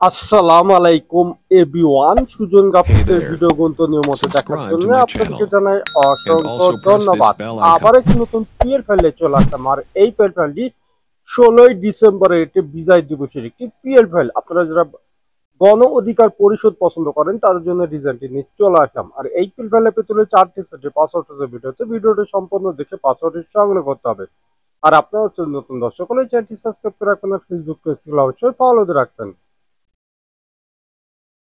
আসসালামু আলাইকুম everyone, Sujan Hey গাফিসের there. ভিডিও গুলো নিয়মিত দেখার Subscribe জন্য to my আপনাদেরকে channel জানাই and অসংখ্য also press this ধন্যবাদ। bell icon. আবার একটি নতুন পিএল ফাইলে চলে আসলাম, আর এই পিএল ফাইলটি 16ই ডিসেম্বরের একটি বিজয় দিবসের একটি পিএল ফাইল। আপনারা যারা গণ অধিকার পরিষদ পছন্দ করেন তাদের জন্য ডিজাইনটি নিয়ে চলে আসলাম। আর এই পিএল ফাইলে পেতে হলে 4টি সেটে পাসওয়ার্ড ভিডিওটি সম্পূর্ণ দেখে পাসওয়ার্ডটি সংগ্রহ করতে হবে। আর আপনারা হচ্ছেন নতুন দর্শক হলে চ্যানেলটি সাবস্ক্রাইব করে রাখবেন, আর ফেসবুক পেজ থেকে অবশ্যই ফলো দিয়ে রাখবেন।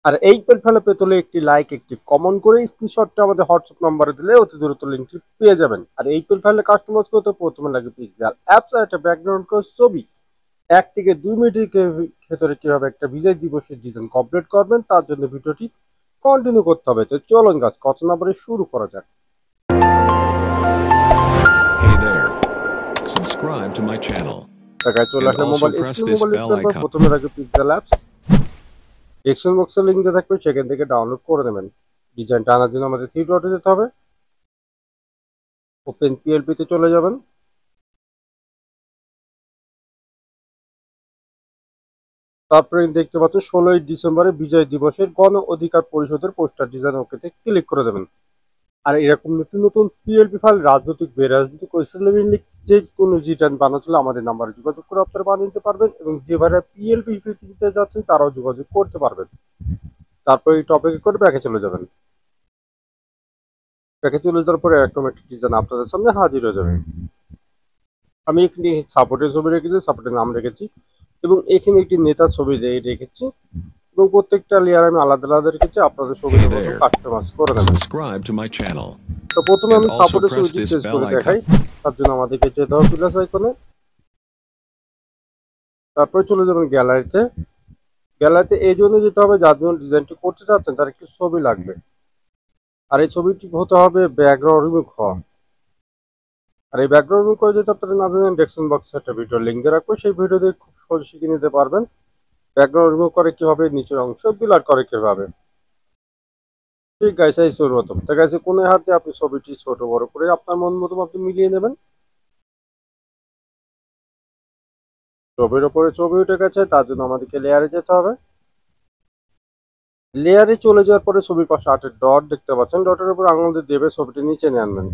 আর এই পেলফেলে পেতে হলে একটি লাইক, একটি কমেন্ট করে স্ক্রিনশটটা আমাদের হোয়াটসঅ্যাপ নাম্বারে দিলে অতি দ্রুত লিঙ্কটি পেয়ে যাবেন। আর এই পেলফেলে কাস্টমাইজ করতে প্রথমে লাগে পিক্সেল অ্যাপস আর একটা ব্যাকগ্রাউন্ড ছবি। 1 থেকে 2 মিনিটের ভেতরে কিভাবে একটা বিজয় দিবসের ডিজাইন কমপ্লিট করবেন তার জন্য ভিডিওটি কন্টিনিউ করতে হবে। তো চলুন গাছ কথা না বলে শুরু করা যাক। Hey there. Subscribe to my channel চলে and আসলে also mobile press screen, this mobile bell screen icon. প্রথমে লাগে পিক্সেল অ্যাপস। ডেসক্রিপশন বক্সে লিংক দেওয়া থাকবে, সেখান থেকে ডাউনলোড করে নেবেন। ডিজাইনটা আনার জন্য আমাদের 3 ডটে যেতে হবে। ওপেন পিএলপি তে চলে যাবেন। তারপরে দেখতে পাচ্ছেন 16ই ডিসেম্বরে বিজয় দিবসের গণ অধিকার পরিষদের পোস্টার ডিজাইন ওকেতে ক্লিক করে দেবেন। আর এরকম নতুন নতুন পিএলপি ফাইল রাজনৈতিক বেরাজনৈতিক ও ইসলামিক যে কোনো ডিজাইন বানাতে হলে আমাদের নাম্বারে যোগাযোগ করে আপনারা বানিয়ে নিতে পারবেন, এবং যে ভাইরা পিএলপি কিনতে যাচ্ছেন তারাও যোগাযোগ করতে পারবেন। তারপরে এই টপিকে করে ব্যাকে চলে যাবেন। ব্যাকে চলে যাওয়ার পরে এরকম একটা ডিজাইন আপনাদের সামনে হাজির হয়ে যাবে। আমি এখানে সাপোর্টের ছবি রেখেছি, সাপোর্টের নাম রেখেছি, এবং এখানে একটি নেতার ছবি রেখেছি, এবং প্রত্যেকটা লেয়ার আমি আলাদা আলাদা রেখেছি। আপনাদের সুবিধা মতো কাস্টমাইজ করে নেবেন। Subscribe to my channel তো প্রথমে and আমি also সাপোর্টের press ছবিটি this চেঞ্জ bell করে দেখাই। icon. তার জন্য আমাদেরকে যেতে হবে প্লাস আইকনে, তারপরে চলে যাবেন গ্যালারিতে। গ্যালারিতে এই জন্য যেতে হবে যার জন্য ডিজাইনটি করতে চাচ্ছেন তার একটি ছবি লাগবে, আর এই ছবিটি হতে হবে ব্যাকগ্রাউন্ড রিমুভ হওয়া। আর এই ব্যাকগ্রাউন্ড রিমুভ করে যদি আপনারা না জানেন, ডেসক্রিপশন বক্সে একটা ভিডিও লিঙ্ক দিয়ে রাখবো, সেই ভিডিও দিয়ে খুব সহজে শিখে নিতে পারবেন ব্যাকগ্রাউন্ড রিমুভ করে কিভাবে, নিচের অংশ ব্লার করে কিভাবে। ঠিক গাইস, এই ছবির মতো তো গাইস, কোন হাতে আপনি ছবিটি ছোট বড় করে আপনার মন মতো আপনি মিলিয়ে নেবেন। ছবির উপরে ছবি উঠে গেছে, তার জন্য আমাদেরকে লেয়ারে যেতে হবে। লেয়ারে চলে যাওয়ার পরে ছবির পাশে 8 ডট দেখতে পাচ্ছেন, ডটের উপর আঙুল দিয়ে দেবে ছবিটি নিচে নিয়ে আনবেন,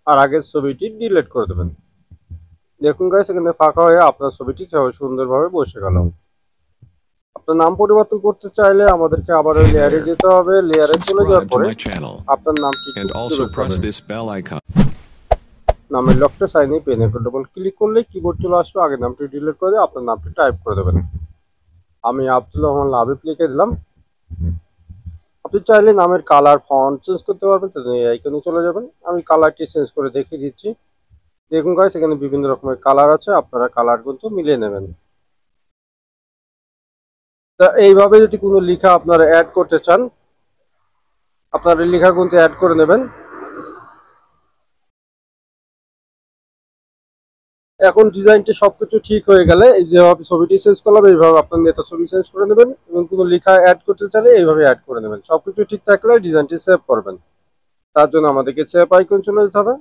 আর আগের ছবিটি ডিলিট করে দেবেন। দেখুন গাইস, এখানে ফাঁকা হয়ে আপনার ছবিটি কিভাবে সুন্দরভাবে বসে গেল। আপনার নাম পরিবর্তন করতে চাইলে আমাদেরকে আবার ওই লেয়ারে যেতে হবে। লেয়ারে চলে যাওয়ার Subscribe to পরে my channel আপনার নামটি and also press this bell icon. নামের লকটা সাইনে পেনে ডবল ক্লিক করলে কিবোর্ড চলে আসবে। আগের নামটি ডিলিট করে দিয়ে আপনার নামটি টাইপ করে দেবেন। আমি আব্দুল রহমান লাবিব লিখে দিলাম। আপনি চাইলে নামের কালার ফন্ট চেঞ্জ করতে পারবেন, তো এই আইকনে চলে যাবেন। আমি কালারটি চেঞ্জ করে দেখিয়ে দিচ্ছি। দেখুন গাইস, এখানে বিভিন্ন রকমের কালার আছে, আপনারা কালার কিন্তু মিলিয়ে নেবেন। তা এইভাবে যদি কোনো লেখা আপনারা অ্যাড করতে চান, আপনারা লেখা কিন্তু অ্যাড করে নেবেন। এখন ডিজাইনটি সবকিছু ঠিক হয়ে গেলে যেভাবে ছবিটি চেঞ্জ করলাম এইভাবে আপনার নেতা ছবি চেঞ্জ করে নেবেন, এবং কোনো লেখা অ্যাড করতে চাইলে এইভাবে অ্যাড করে নেবেন। সবকিছু ঠিক থাকলে ডিজাইনটি সেভ করবেন। তার জন্য আমাদেরকে সেভ আইকন চলে যেতে হবে।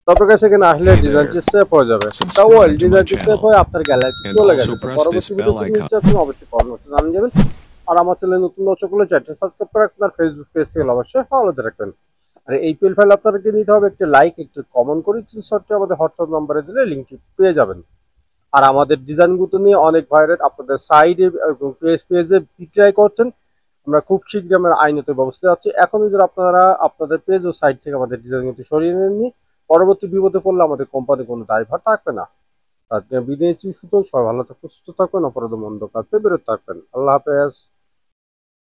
তারপর কাছে এখানে আসলে ডিজাইনটি সেভ হয়ে যাবে। তাহলে ডিজাইনটি সেভ হয়ে আপনার গ্যালারিতে চলে গেছে। পরবর্তী ভিডিওতে নিচে আপনি অবশ্যই কমেন্ট জানিয়ে দেবেন। আর আমার চ্যানেলে নতুন দর্শক হলে চ্যানেলটি সাবস্ক্রাইব করে রাখবেন, আর ফেসবুক পেজ থেকে অবশ্যই ফলো দিয়ে রাখবেন। আর এই পিএল ফাইল আপনাদেরকে নিতে হবে একটি লাইক, একটি কমেন্ট করে স্ক্রিনশটটি আমাদের হোয়াটসঅ্যাপ নম্বরে দিলে লিঙ্কটি পেয়ে যাবেন। আর আমাদের ডিজাইনগুলো নিয়ে অনেক ভাইরাল আপনাদের সাইডে এবং পেজে বিক্রয় করছেন। আমরা খুব শীঘ্রই আমরা আইনত ব্যবস্থা যাচ্ছি। এখন যদি আপনারা আপনাদের পেজ ও সাইট থেকে আমাদের ডিজাইনগুলো সরিয়ে নেননি, পরবর্তী বিপদে পড়লে আমাদের কোম্পানি কোনো দায়ভার থাকবে না। আজকে বিদায় নিচ্ছি, সবাই ভালো থাকবেন, সুস্থ থাকবেন, অপরাধ মন্দ কাজ থেকে বিরত থাকবেন। আল্লাহ হাফেজ।